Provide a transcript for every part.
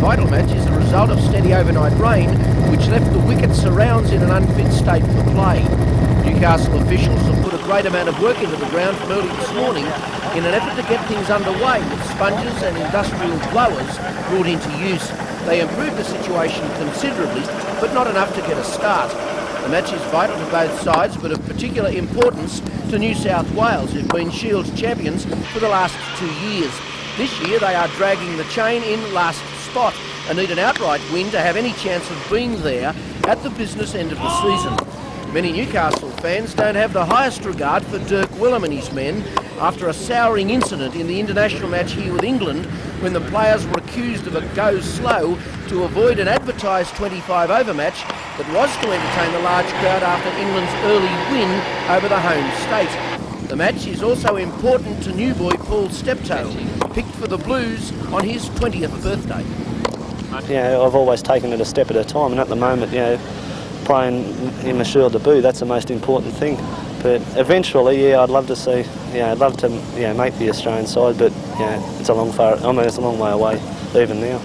vital match is the result of steady overnight rain, which left the wicket surrounds in an unfit state for play. Newcastle officials have put a great amount of work into the ground from early this morning in an effort to get things underway with sponges and industrial blowers brought into use. They improved the situation considerably, but not enough to get a start. The match is vital to both sides, but of particular importance to New South Wales, who've been Shield champions for the last 2 years. This year they are dragging the chain in last spot and need an outright win to have any chance of being there at the business end of the season. Many Newcastle fans don't have the highest regard for Dirk Willem and his men after a souring incident in the international match here with England when the players were accused of a go slow to avoid an advertised 25-over match that was to entertain the large crowd after England's early win over the home state. The match is also important to new boy Paul Steptoe, picked for the Blues on his 20th birthday. Yeah, I've always taken it a step at a time, and at the moment, playing in the Shield debut, that's the most important thing. But eventually, I'd love to see, I'd love to, make the Australian side, but it's a long way away even now.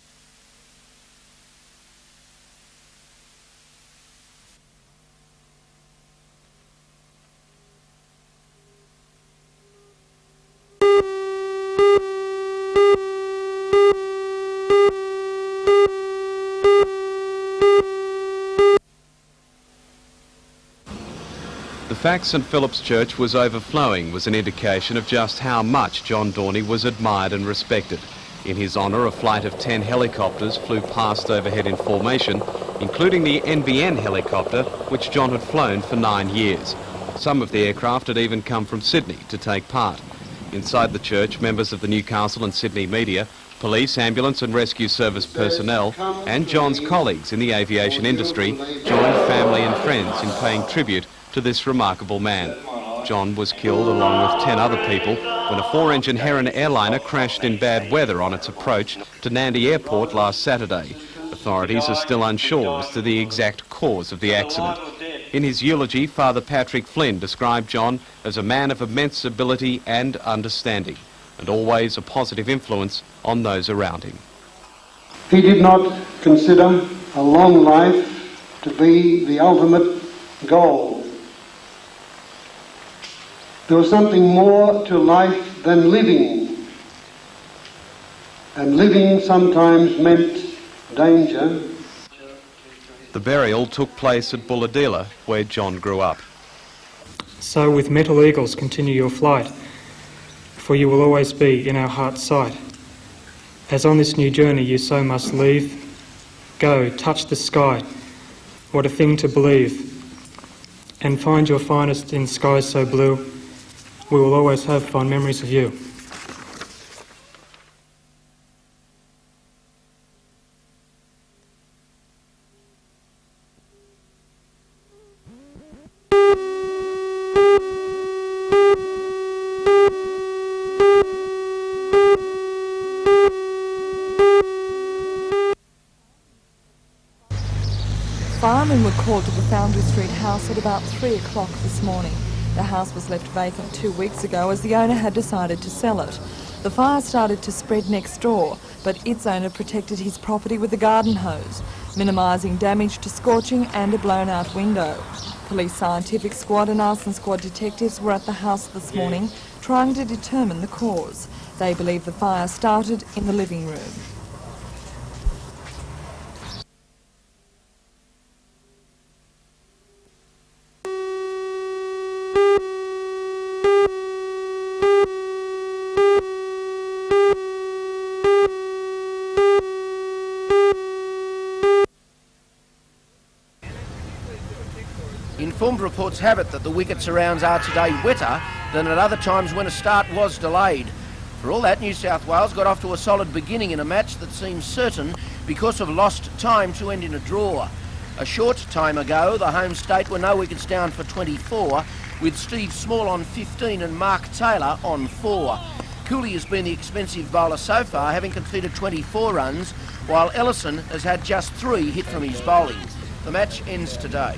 The fact St Philip's Church was overflowing was an indication of just how much John Dorney was admired and respected. In his honour, a flight of 10 helicopters flew past overhead in formation, including the NBN helicopter, which John had flown for 9 years. Some of the aircraft had even come from Sydney to take part. Inside the church, members of the Newcastle and Sydney media, police, ambulance and rescue service personnel and John's colleagues in the aviation industry joined family and friends in paying tribute to this remarkable man. John was killed along with 10 other people when a 4-engine Heron airliner crashed in bad weather on its approach to Nandi Airport last Saturday. Authorities are still unsure as to the exact cause of the accident. In his eulogy, Father Patrick Flynn described John as a man of immense ability and understanding, and always a positive influence on those around him. He did not consider a long life to be the ultimate goal. There was something more to life than living, and living sometimes meant danger. The burial took place at Bulahdelah, where John grew up. So with metal eagles continue your flight, for you will always be in our heart's sight. As on this new journey you so must leave, go, touch the sky, what a thing to believe, and find your finest in skies so blue. We will always have fond memories of you. Firemen were called to the Foundry Street house at about 3 o'clock this morning. The house was left vacant 2 weeks ago as the owner had decided to sell it. The fire started to spread next door, but its owner protected his property with a garden hose, minimising damage to scorching and a blown-out window. Police scientific squad and arson squad detectives were at the house this morning trying to determine the cause. They believe the fire started in the living room. Informed reports have it that the wicket surrounds are today wetter than at other times when a start was delayed. For all that, New South Wales got off to a solid beginning in a match that seems certain because of lost time to end in a draw. A short time ago, the home state were no wickets down for 24, with Steve Small on 15 and Mark Taylor on 4. Cooley has been the expensive bowler so far, having conceded 24 runs, while Ellison has had just 3 hit from his bowling. The match ends today.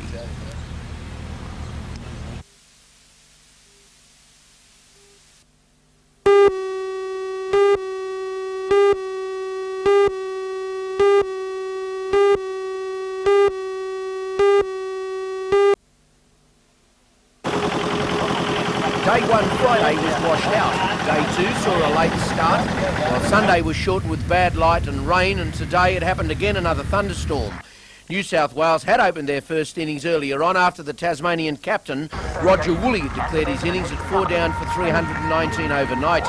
Day 1 Friday was washed out. Day 2 saw a late start, while Sunday was shortened with bad light and rain, and today it happened again, another thunderstorm. New South Wales had opened their first innings earlier on after the Tasmanian captain, Roger Woolley, had declared his innings at 4 down for 319 overnight.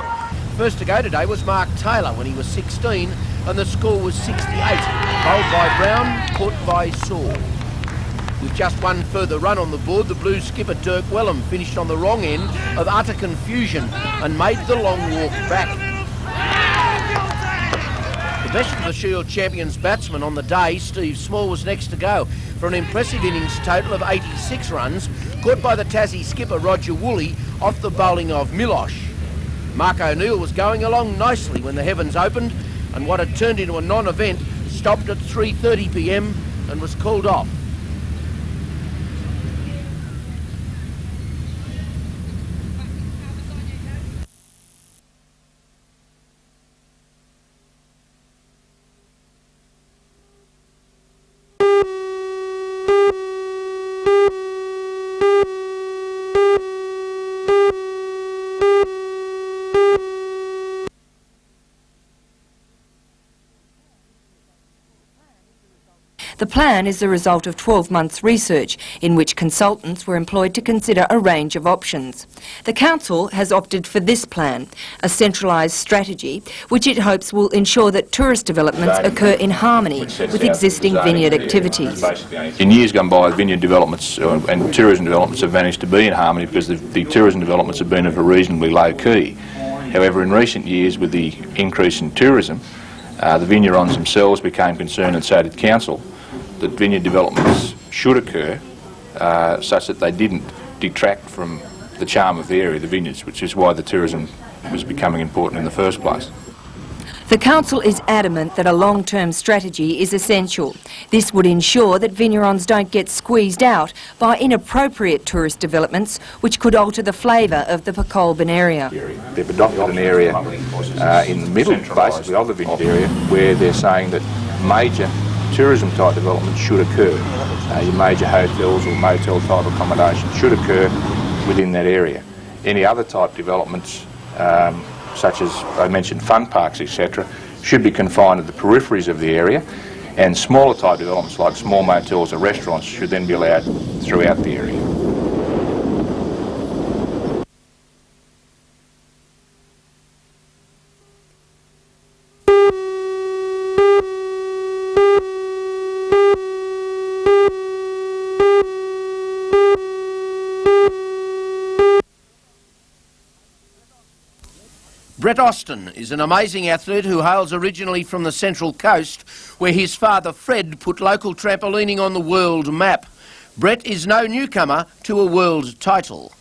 First to go today was Mark Taylor when he was 16, and the score was 68. Bowled by Brown, caught by Saw. With just one further run on the board, the Blues skipper Dirk Wellham finished on the wrong end of utter confusion and made the long walk back. The best of the Shield champions batsmen on the day, Steve Small, was next to go for an impressive innings total of 86 runs, caught by the Tassie skipper Roger Woolley off the bowling of Milosh. Mark O'Neill was going along nicely when the heavens opened, and what had turned into a non-event stopped at 3:30 p.m. and was called off. The plan is the result of 12 months' research, in which consultants were employed to consider a range of options. The Council has opted for this plan, a centralised strategy, which it hopes will ensure that tourist developments occur in harmony with existing vineyard activities. In years gone by, vineyard developments and tourism developments have managed to be in harmony because the tourism developments have been of a reasonably low key. However, in recent years, with the increase in tourism, the vignerons themselves became concerned, and so did Council, that vineyard developments should occur such that they didn't detract from the charm of the area, the vineyards, which is why the tourism was becoming important in the first place. The Council is adamant that a long-term strategy is essential. This would ensure that vignerons don't get squeezed out by inappropriate tourist developments which could alter the flavour of the Pakolban area. They've adopted an area in the middle, basically, of the vineyard area where they're saying that major tourism type development should occur. Your major hotels or motel type accommodation should occur within that area. Any other type developments, such as I mentioned fun parks, etc., should be confined to the peripheries of the area, and smaller type developments like small motels or restaurants should then be allowed throughout the area. Brett Austin is an amazing athlete who hails originally from the Central Coast, where his father Fred put local trampolining on the world map. Brett is no newcomer to a world title.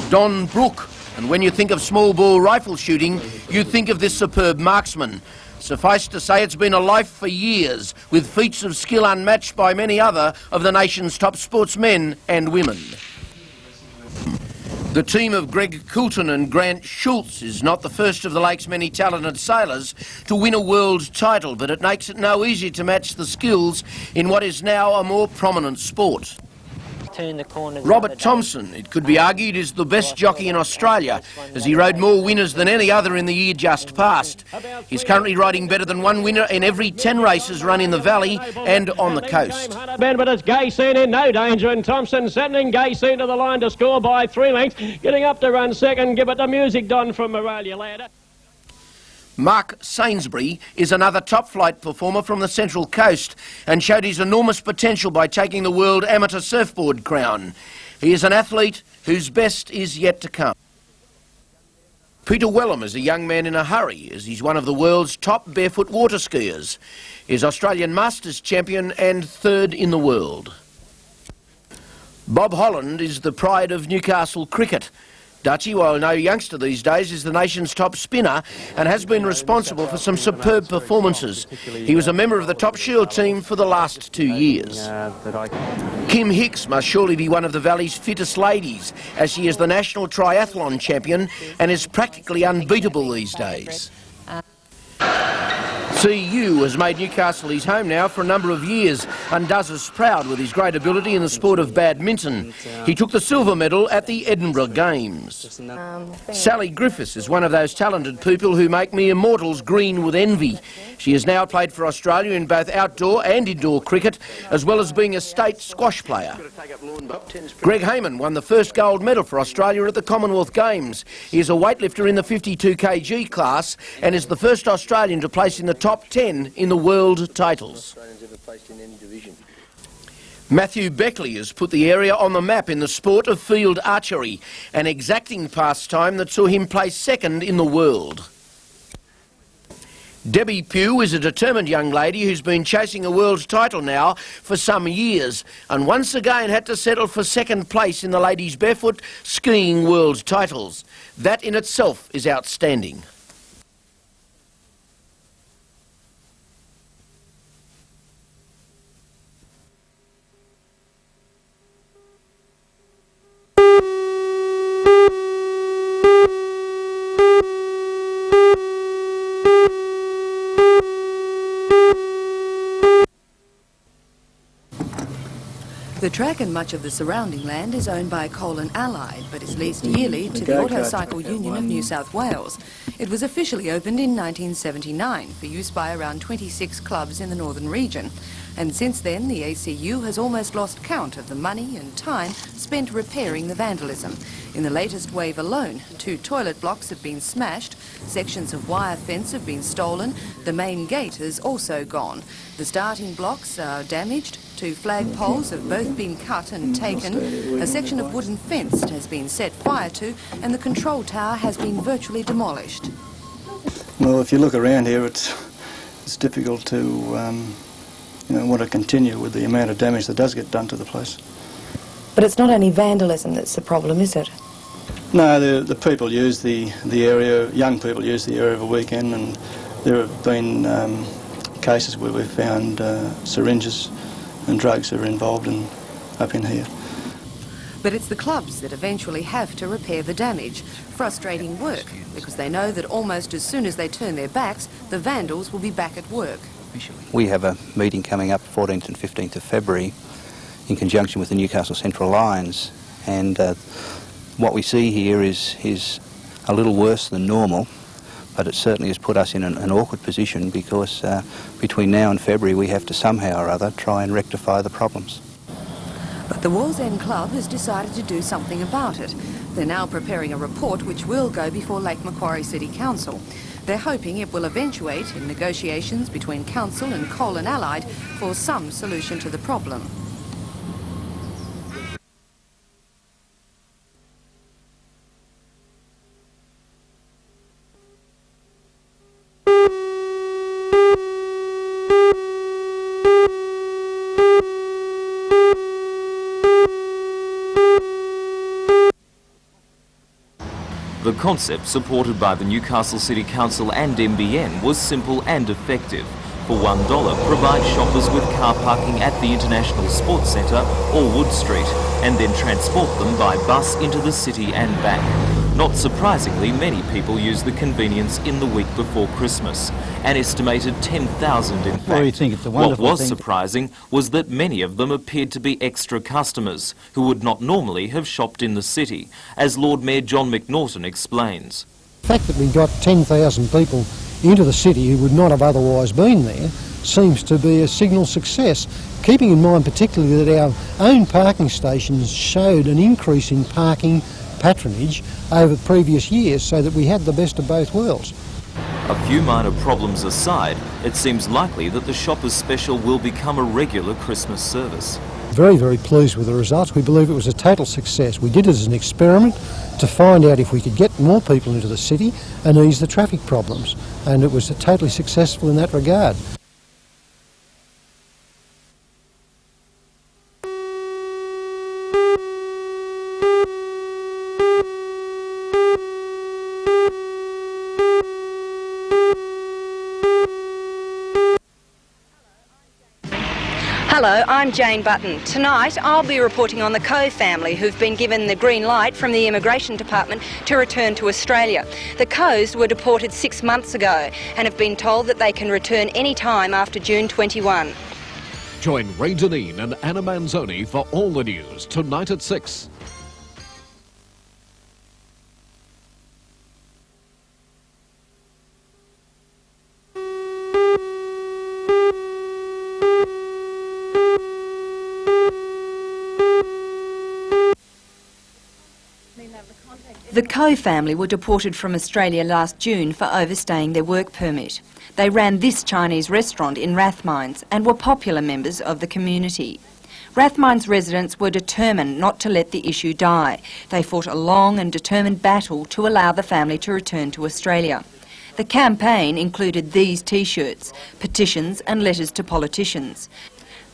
Don Brook, and when you think of small ball rifle shooting, you think of this superb marksman. Suffice to say, it's been a life for years, with feats of skill unmatched by many other of the nation's top sportsmen and women. The team of Greg Coulton and Grant Schultz is not the first of the lake's many talented sailors to win a world title, but it makes it no easier to match the skills in what is now a more prominent sport. Robert Thompson, it could be argued, is the best jockey in Australia, as he rode more winners than any other in the year just past. He's currently riding better than one winner in every 10 races run in the valley and on the coast. But it's Gayson in no danger, and Thompson sending Gayson to the line to score by 3 lengths. Getting up to run second, give it the music, Don from Moralia, lad. Mark Sainsbury is another top-flight performer from the Central Coast and showed his enormous potential by taking the World Amateur Surfboard crown. He is an athlete whose best is yet to come. Peter Wellham is a young man in a hurry, as he's one of the world's top barefoot water skiers. He's Australian Masters champion and third in the world. Bob Holland is the pride of Newcastle cricket. Dutchy, while no youngster these days, is the nation's top spinner and has been responsible for some superb performances. He was a member of the top Shield team for the last 2 years. Kim Hicks must surely be one of the Valley's fittest ladies, as she is the national triathlon champion and is practically unbeatable these days. TU has made Newcastle his home now for a number of years and does us proud with his great ability in the sport of badminton. He took the silver medal at the Edinburgh Games. Sally Griffiths is one of those talented people who make me immortals green with envy. She has now played for Australia in both outdoor and indoor cricket, as well as being a state squash player. Greg Hayman won the first gold medal for Australia at the Commonwealth Games. He is a weightlifter in the 52 kg class and is the first Australian to place in the top 10 in the world titles. Matthew Beckley has put the area on the map in the sport of field archery, an exacting pastime that saw him place second in the world. Debbie Pugh is a determined young lady who's been chasing a world title now for some years and once again had to settle for second place in the ladies' barefoot skiing world titles. That in itself is outstanding. The track and much of the surrounding land is owned by Coal and Allied, but is leased yearly to the Autocycle Union of New South Wales. It was officially opened in 1979 for use by around 26 clubs in the northern region. And since then, the ACU has almost lost count of the money and time spent repairing the vandalism. In the latest wave alone, 2 toilet blocks have been smashed, sections of wire fence have been stolen, the main gate has also gone. The starting blocks are damaged, 2 flag poles have both been cut and taken, a section of wooden fence has been set fire to, and the control tower has been virtually demolished. Well, if you look around here, it's difficult to want to continue with the amount of damage that does get done to the place. But it's not only vandalism that's the problem, is it? No, the people use the area, young people use the area of a weekend, and there have been cases where we've found syringes and drugs that are involved up in here. But it's the clubs that eventually have to repair the damage. Frustrating work, because they know that almost as soon as they turn their backs, the vandals will be back at work. We have a meeting coming up 14th and 15th of February in conjunction with the Newcastle Central Lions, and what we see here is a little worse than normal, but it certainly has put us in an awkward position because between now and February we have to somehow or other try and rectify the problems. But the Wallsend Club has decided to do something about it. They're now preparing a report which will go before Lake Macquarie City Council. They're hoping it will eventuate in negotiations between Council and Coal and Allied for some solution to the problem. The concept supported by the Newcastle City Council and NBN was simple and effective. For $1, provide shoppers with car parking at the International Sports Centre or Wood Street and then transport them by bus into the city and back. Not surprisingly, many people use the convenience in the week before Christmas, an estimated 10,000 in fact. Well, you think it's a wonderful what was thing. surprising was that many of them appeared to be extra customers who would not normally have shopped in the city, as Lord Mayor John McNaughton explains. The fact that we got 10,000 people into the city who would not have otherwise been there seems to be a signal success, keeping in mind particularly that our own parking stations showed an increase in parking patronage over previous years, so that we had the best of both worlds. A few minor problems aside, it seems likely that the Shoppers Special will become a regular Christmas service. Very, very pleased with the results. We believe it was a total success. We did it as an experiment to find out if we could get more people into the city and ease the traffic problems, and it was totally successful in that regard. Hello, I'm Jane Button. Tonight I'll be reporting on the Coe family who've been given the green light from the Immigration Department to return to Australia. The Coes were deported 6 months ago and have been told that they can return any time after June 21. Join Ray Deneen and Anna Manzoni for all the news tonight at 6. The Coe family were deported from Australia last June for overstaying their work permit. They ran this Chinese restaurant in Rathmines and were popular members of the community. Rathmines residents were determined not to let the issue die. They fought a long and determined battle to allow the family to return to Australia. The campaign included these T-shirts, petitions and letters to politicians.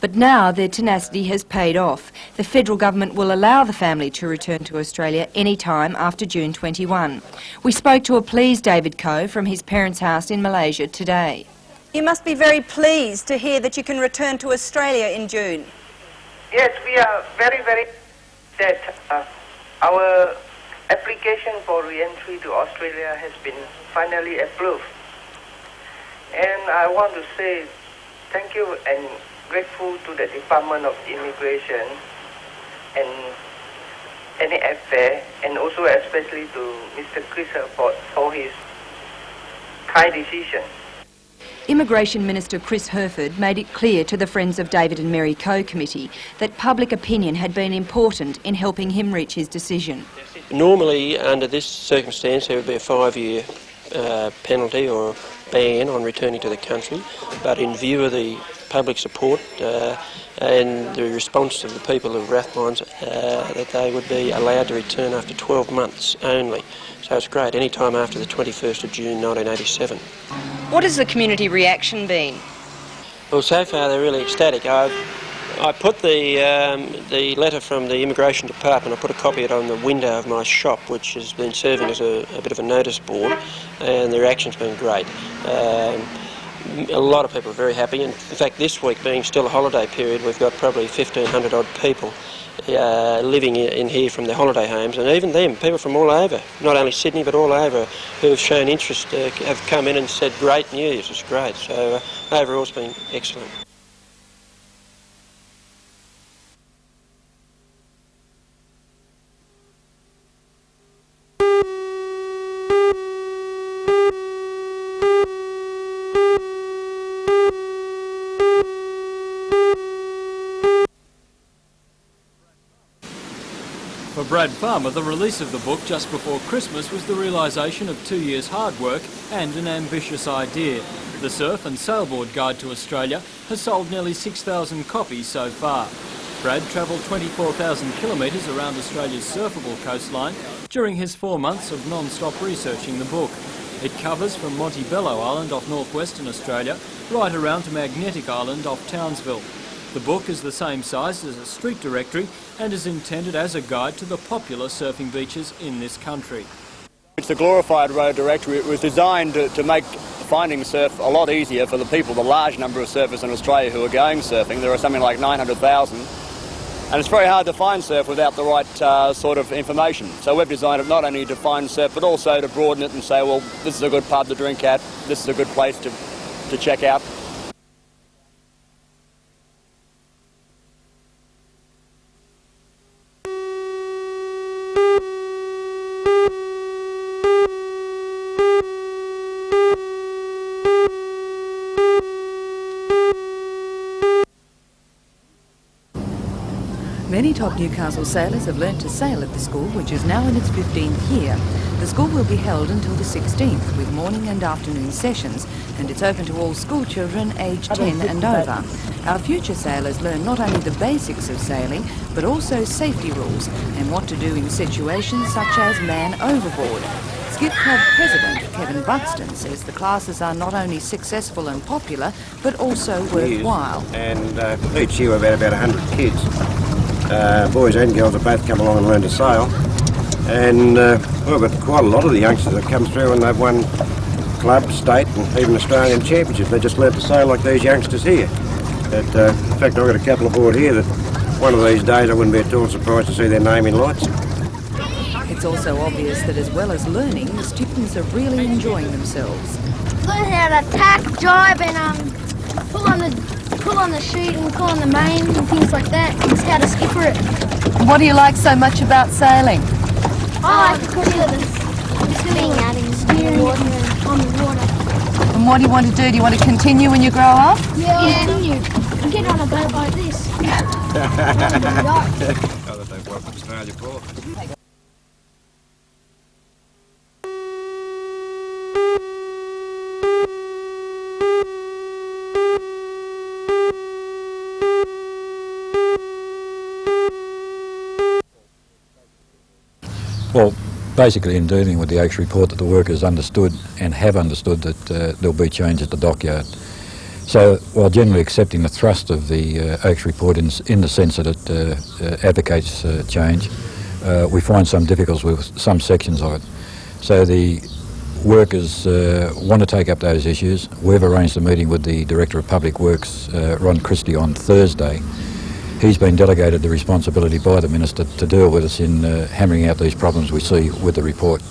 But now their tenacity has paid off. The federal government will allow the family to return to Australia any time after June 21. We spoke to a pleased David Coe from his parents' house in Malaysia today. You must be very pleased to hear that you can return to Australia in June. Yes, we are very, very that our application for re-entry to Australia has been finally approved. And I want to say thank you and grateful to the Department of Immigration and NFA, and also especially to Mr. Chris for his kind decision. Immigration Minister Chris Herford made it clear to the Friends of David and Mary Coe committee that public opinion had been important in helping him reach his decision. Normally, under this circumstance, there would be a 5-year penalty or ban on returning to the country, but in view of the public support and the response of the people of Rathmines, that they would be allowed to return after 12 months only. So it's great, any time after the 21st of June 1987. What has the community reaction been? Well, so far they're really ecstatic. I put the letter from the Immigration Department, I put a copy of it on the window of my shop, which has been serving as a bit of a notice board, and the reaction's been great. A lot of people are very happy, and in fact this week being still a holiday period, we've got probably 1,500 odd people living in here from their holiday homes, and even them, people from all over, not only Sydney but all over, who have shown interest, have come in and said great news, it's great. So overall it's been excellent. For Brad Farmer, the release of the book just before Christmas was the realisation of 2 years' hard work and an ambitious idea. The Surf and Sailboard Guide to Australia has sold nearly 6,000 copies so far. Brad travelled 24,000 kilometres around Australia's surfable coastline during his 4 months of non-stop researching the book. It covers from Montebello Island off northwestern Australia right around to Magnetic Island off Townsville. The book is the same size as a street directory and is intended as a guide to the popular surfing beaches in this country. It's a glorified road directory. It was designed to make finding surf a lot easier for the people, the large number of surfers in Australia who are going surfing. There are something like 900,000. And it's very hard to find surf without the right sort of information. So we've designed it not only to find surf, but also to broaden it and say, well, this is a good pub to drink at, this is a good place to check out. Many top Newcastle sailors have learnt to sail at the school, which is now in its 15th year. The school will be held until the 16th with morning and afternoon sessions, and it's open to all school children aged 10 and over. Our future sailors learn not only the basics of sailing, but also safety rules and what to do in situations such as man overboard. Skip Club President Kevin Buxton says the classes are not only successful and popular, but also worthwhile. And each year we've had about 100 kids. Boys and girls have both come along and learned to sail. And we've got quite a lot of the youngsters that come through and they've won club, state and even Australian championships. They just learnt to sail like these youngsters here. But, in fact, I've got a couple aboard here that one of these days I wouldn't be at all surprised to see their name in lights. It's also obvious that as well as learning, the students are really enjoying themselves. Learn how to tack, jibe, and pull on the chute and pull on the main and things like that. It's how to skipper it. What do you like so much about sailing? I like because of the swimming out in the steering water and on the water. And what do you want to do? Do you want to continue when you grow up? Yeah, continue. And get on a boat like this. Well, basically in dealing with the Oakes report, that the workers understood and have understood that there'll be change at the dockyard. So while generally accepting the thrust of the Oakes report in the sense that it advocates change, we find some difficulties with some sections of it. So the workers want to take up those issues. We've arranged a meeting with the Director of Public Works, Ron Christie, on Thursday. He's been delegated the responsibility by the Minister to deal with us in hammering out these problems we see with the report.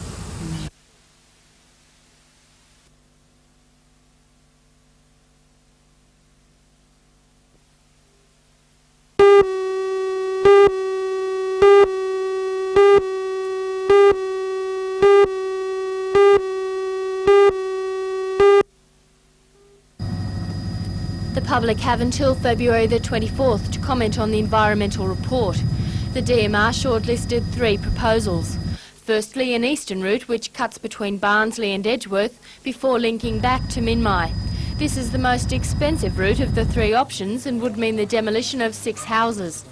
The public have until February the 24th to comment on the environmental report. The DMR shortlisted 3 proposals. Firstly, an eastern route which cuts between Barnsley and Edgeworth before linking back to Minmi. This is the most expensive route of the 3 options and would mean the demolition of 6 houses.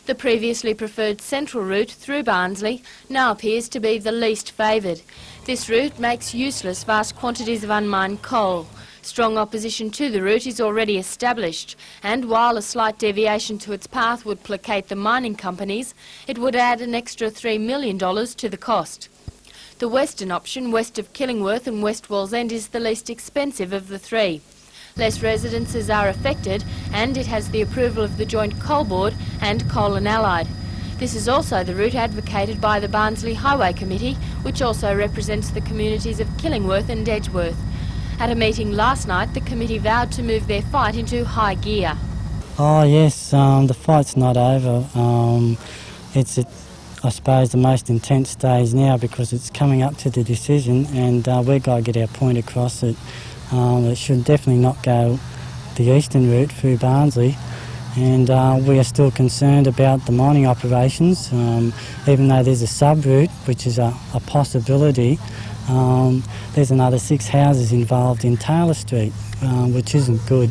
The previously preferred central route through Barnsley now appears to be the least favoured. This route makes useless vast quantities of unmined coal. Strong opposition to the route is already established, and while a slight deviation to its path would placate the mining companies, it would add an extra $3 million to the cost. The western option, west of Killingworth and West Wallsend, is the least expensive of the 3. Less residences are affected, and it has the approval of the Joint Coal Board and Coal and Allied. This is also the route advocated by the Barnsley Highway Committee, which also represents the communities of Killingworth and Edgeworth. At a meeting last night, the committee vowed to move their fight into high gear. Oh yes, the fight's not over. It's at, I suppose, the most intense stage now because it's coming up to the decision, and we've got to get our point across that it should definitely not go the eastern route through Barnsley. And we are still concerned about the mining operations, even though there's a sub-route, which is a possibility. There's another 6 houses involved in Taylor Street, which isn't good.